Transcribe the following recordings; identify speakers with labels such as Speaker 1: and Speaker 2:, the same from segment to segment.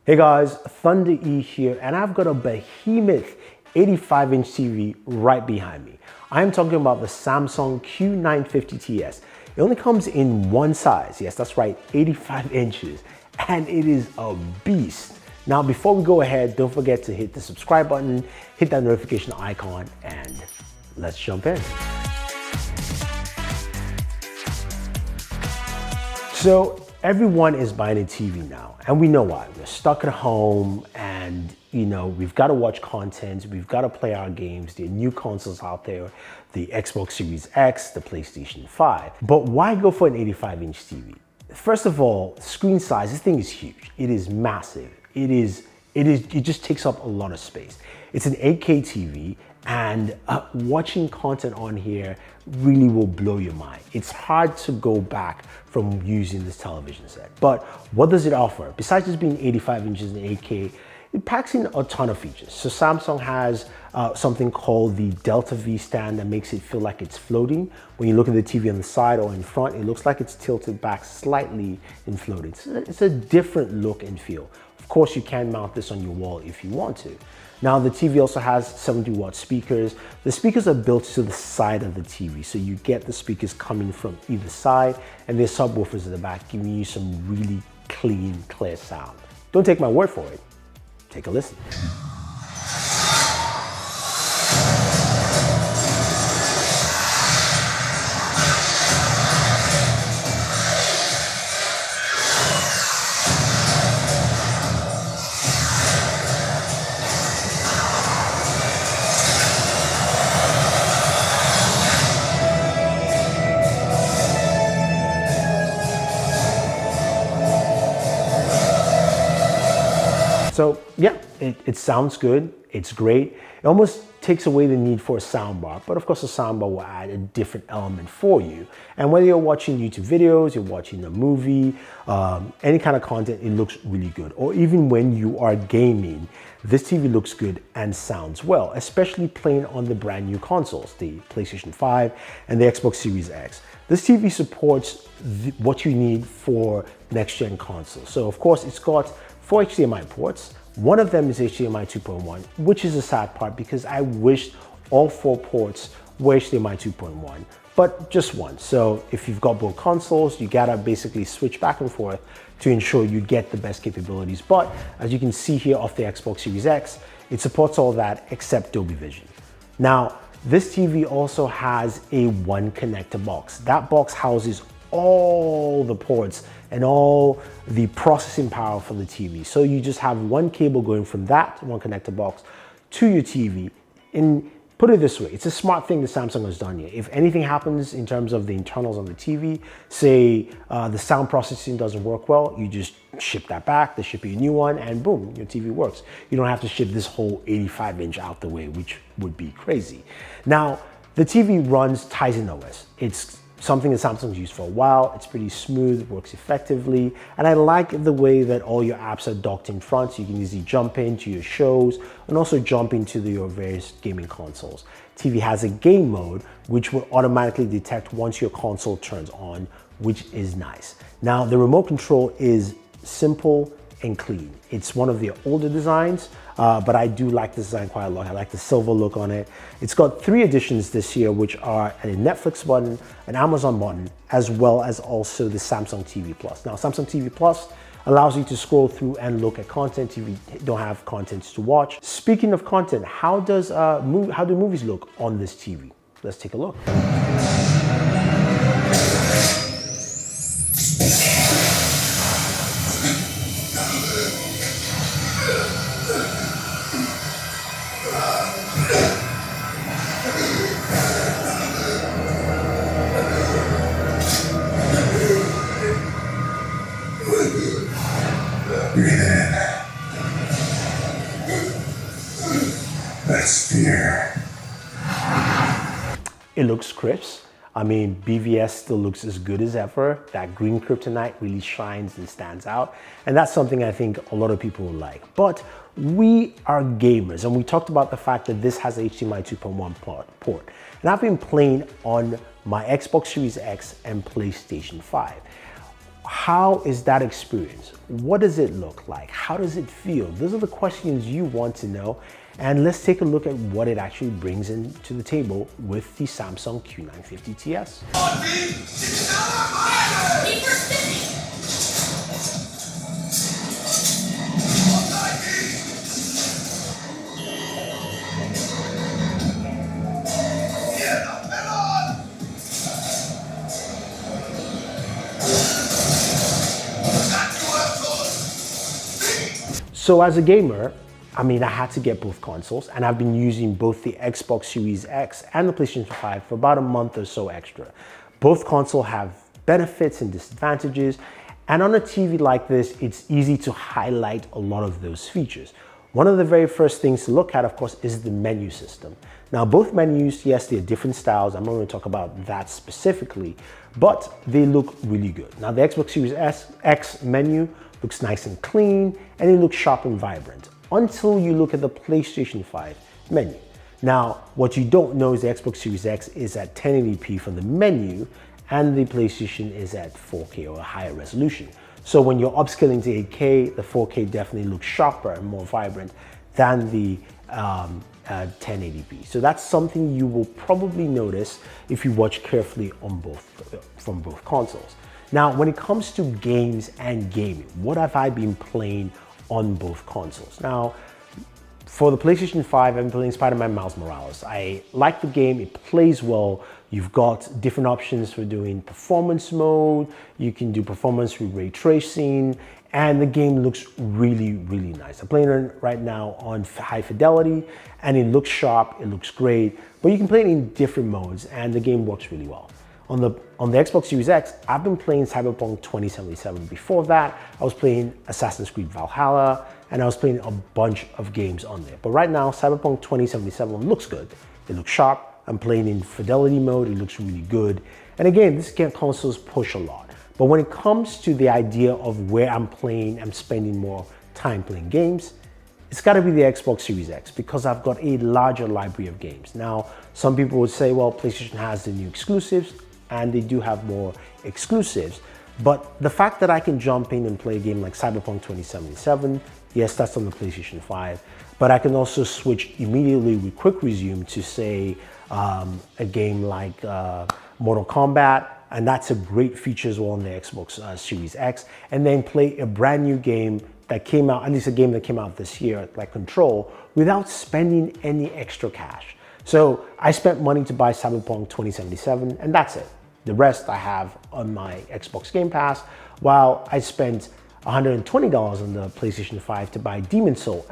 Speaker 1: Hey guys, Thunder E here, and I've got a behemoth 85-inch TV right behind me. I'm talking about the Samsung Q950TS. It only comes in one size, yes, that's right, 85 inches, and it is a beast. Now, before we go ahead, don't forget to hit the subscribe button, hit that notification icon, and let's jump in. So, everyone is buying a TV now, and we know why. We're stuck at home and, we've got to watch content, we've got to play our games. There are new consoles out there, the Xbox Series X, the PlayStation 5. But why go for an 85-inch TV? First of all, screen size, this thing is huge. It is massive. It just takes up a lot of space. It's an 8K TV, and watching content on here really will blow your mind. It's hard to go back from using this television set. But what does it offer? Besides just being 85 inches and 8K, it packs in a ton of features. So Samsung has something called the Delta V stand that makes it feel like it's floating. When you look at the TV on the side or in front, it looks like it's tilted back slightly and floating. It's a different look and feel. Of course, you can mount this on your wall if you want to. Now, the TV also has 70-watt speakers. The speakers are built to the side of the TV, so you get the speakers coming from either side, and there's subwoofers at the back giving you some really clean, clear sound. Don't take my word for it. Take a listen. So yeah, it sounds good, it's great. It almost takes away the need for a soundbar, but of course a soundbar will add a different element for you. And whether you're watching YouTube videos, you're watching a movie, any kind of content, it looks really good. Or even when you are gaming, this TV looks good and sounds well, especially playing on the brand new consoles, the PlayStation 5 and the Xbox Series X. This TV supports what you need for next-gen consoles. So of course it's got 4 HDMI ports. One of them is HDMI 2.1, which is a sad part because I wished all 4 ports were HDMI 2.1, but just one. So if you've got both consoles, you gotta basically switch back and forth to ensure you get the best capabilities. But as you can see here off the Xbox Series X, it supports all that except Dolby Vision. Now, this TV also has a one connector box. That box houses all the ports and all the processing power for the TV. So you just have one cable going from that one connector box to your TV. And put it this way, it's a smart thing that Samsung has done here. If anything happens in terms of the internals on the TV, say the sound processing doesn't work well, you just ship that back, they ship you a new one, and boom, your TV works. You don't have to ship this whole 85-inch out the way, which would be crazy. Now, the TV runs Tizen OS. It's something that Samsung's used for a while. It's pretty smooth, works effectively. And I like the way that all your apps are docked in front, so you can easily jump into your shows and also jump into your various gaming consoles. TV has a game mode, which will automatically detect once your console turns on, which is nice. Now, the remote control is simple and clean. It's one of the older designs, but I do like this design quite a lot. I like the silver look on it. It's got 3 additions this year, which are a Netflix button, an Amazon button, as well as also the Samsung TV Plus. Now, Samsung TV Plus allows you to scroll through and look at content if you don't have content to watch. Speaking of content, how do movies look on this TV? Let's take a look.
Speaker 2: Breathe in. That's fear.
Speaker 1: It looks crisp. I mean, BVS still looks as good as ever. That green kryptonite really shines and stands out. And that's something I think a lot of people will like. But we are gamers, and we talked about the fact that this has HDMI 2.1 port. And I've been playing on my Xbox Series X and PlayStation 5. how is that experience? What does it look like? How does it feel? Those are the questions you want to know. And let's take a look at what it actually brings into the table with the Samsung Q950TS. So as a gamer, I had to get both consoles, and I've been using both the Xbox Series X and the PlayStation 5 for about a month or so extra. Both consoles have benefits and disadvantages, and on a TV like this, it's easy to highlight a lot of those features. One of the very first things to look at, of course, is the menu system. Now, both menus, yes, they're different styles. I'm not going to talk about that specifically, but they look really good. Now, the Xbox Series X menu looks nice and clean, and it looks sharp and vibrant until you look at the PlayStation 5 menu. Now, what you don't know is the Xbox Series X is at 1080p for the menu, and the PlayStation is at 4K or a higher resolution. So when you're upscaling to 8K, the 4K definitely looks sharper and more vibrant than the 1080p. So that's something you will probably notice if you watch carefully on from both consoles. Now, when it comes to games and gaming, what have I been playing on both consoles? Now, for the PlayStation 5, I've been playing Spider-Man Miles Morales. I like the game, it plays well. You've got different options for doing performance mode. You can do performance with ray tracing, and the game looks really, really nice. I'm playing it right now on high fidelity, and it looks sharp, it looks great, but you can play it in different modes, and the game works really well. On the Xbox Series X, I've been playing Cyberpunk 2077. Before that, I was playing Assassin's Creed Valhalla, and I was playing a bunch of games on there. But right now, Cyberpunk 2077 looks good. It looks sharp. I'm playing in fidelity mode. It looks really good. And again, this consoles push a lot. But when it comes to the idea of where I'm playing, I'm spending more time playing games, it's got to be the Xbox Series X because I've got a larger library of games. Now, some people would say, well, PlayStation has the new exclusives, and they do have more exclusives. But the fact that I can jump in and play a game like Cyberpunk 2077, yes, that's on the PlayStation 5, but I can also switch immediately with quick resume to say a game like Mortal Kombat, and that's a great feature as well on the Xbox Series X, and then play a brand new game that came out, at least a game that came out this year, like Control, without spending any extra cash. So I spent money to buy Cyberpunk 2077, and that's it. The rest I have on my Xbox Game Pass, while I spent $120 on the PlayStation 5 to buy Demon's Soul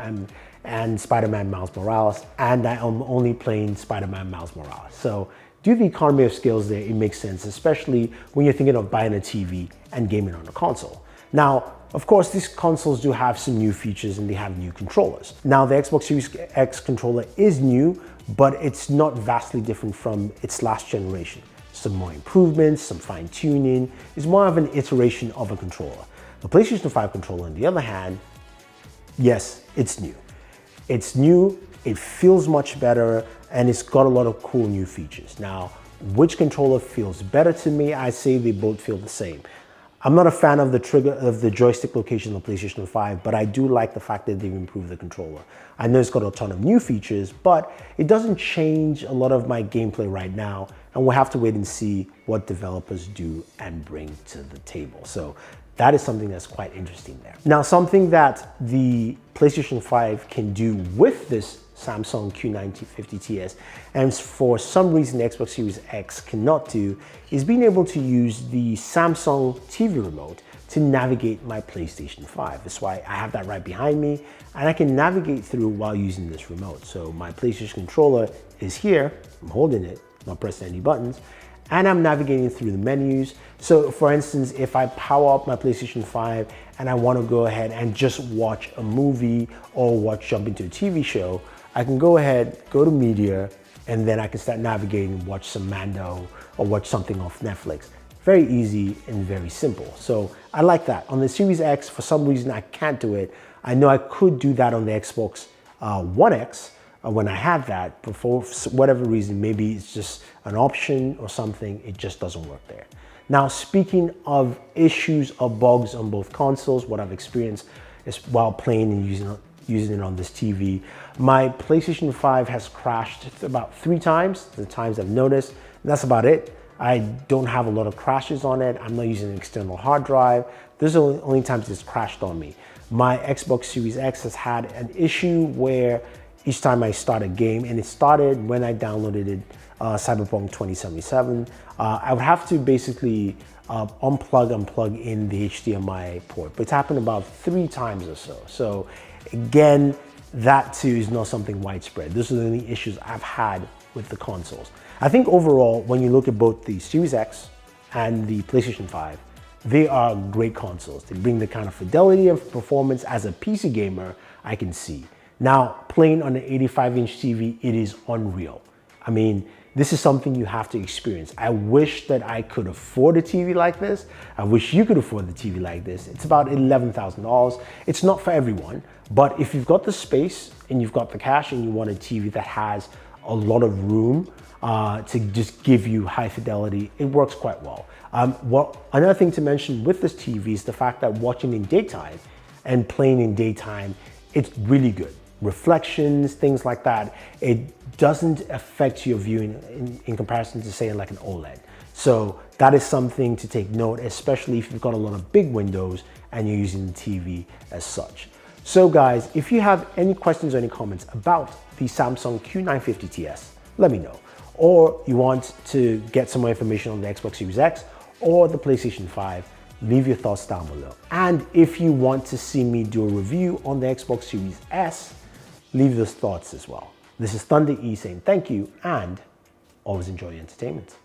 Speaker 1: and Spider-Man Miles Morales, and I am only playing Spider-Man Miles Morales. So due to the economy of scales there, it makes sense, especially when you're thinking of buying a TV and gaming on a console. Now, of course, these consoles do have some new features and they have new controllers. Now, the Xbox Series X controller is new, but it's not vastly different from its last generation. Some more improvements, some fine tuning. It's more of an iteration of a controller. The PlayStation 5 controller, on the other hand, yes, it's new. It's new, it feels much better, and it's got a lot of cool new features. Now, which controller feels better to me? I say they both feel the same. I'm not a fan of the joystick location on the PlayStation 5, but I do like the fact that they've improved the controller. I know it's got a ton of new features, but it doesn't change a lot of my gameplay right now, and we'll have to wait and see what developers do and bring to the table. So that is something that's quite interesting there. Now, something that the PlayStation 5 can do with this Samsung Q950TS, and for some reason the Xbox Series X cannot do, is being able to use the Samsung TV remote to navigate my PlayStation 5. That's why I have that right behind me, and I can navigate through while using this remote. So my PlayStation controller is here, I'm holding it, not pressing any buttons, and I'm navigating through the menus. So for instance, if I power up my PlayStation 5 and I want to go ahead and just watch a movie or jump into a TV show, I can go ahead, go to media, and then I can start navigating, watch some Mando or watch something off Netflix. Very easy and very simple. So I like that. On the Series X, for some reason I can't do it. I know I could do that on the Xbox One X when I had that, but for whatever reason, maybe it's just an option or something, it just doesn't work there. Now, speaking of issues or bugs on both consoles, what I've experienced is while playing and using it on this TV, my PlayStation 5 has crashed about 3 times, the times I've noticed, and that's about it. I don't have a lot of crashes on it. I'm not using an external hard drive. Those are the only times it's crashed on me. My Xbox Series X has had an issue where each time I start a game, and it started when I downloaded it, Cyberpunk 2077, I would have to basically unplug in the HDMI port, but it's happened about 3 times or so. So again, that too is not something widespread. Those are the only issues I've had with the consoles. I think overall, when you look at both the Series X and the PlayStation 5, they are great consoles. They bring the kind of fidelity and performance as a PC gamer I can see. Now, playing on an 85-inch TV, it is unreal. I mean, this is something you have to experience. I wish that I could afford a TV like this. I wish you could afford the TV like this. It's about $11,000. It's not for everyone, but if you've got the space and you've got the cash and you want a TV that has a lot of room to just give you high fidelity, it works quite well. Another thing to mention with this TV is the fact that watching in daytime and playing in daytime, it's really good. Reflections, things like that, it doesn't affect your viewing in comparison to say like an OLED. So that is something to take note, especially if you've got a lot of big windows and you're using the TV as such. So guys, if you have any questions or any comments about the Samsung Q950TS, let me know. Or you want to get some more information on the Xbox Series X or the PlayStation 5, leave your thoughts down below. And if you want to see me do a review on the Xbox Series S, leave those thoughts as well. This is Thunder E saying thank you and always enjoy the entertainment.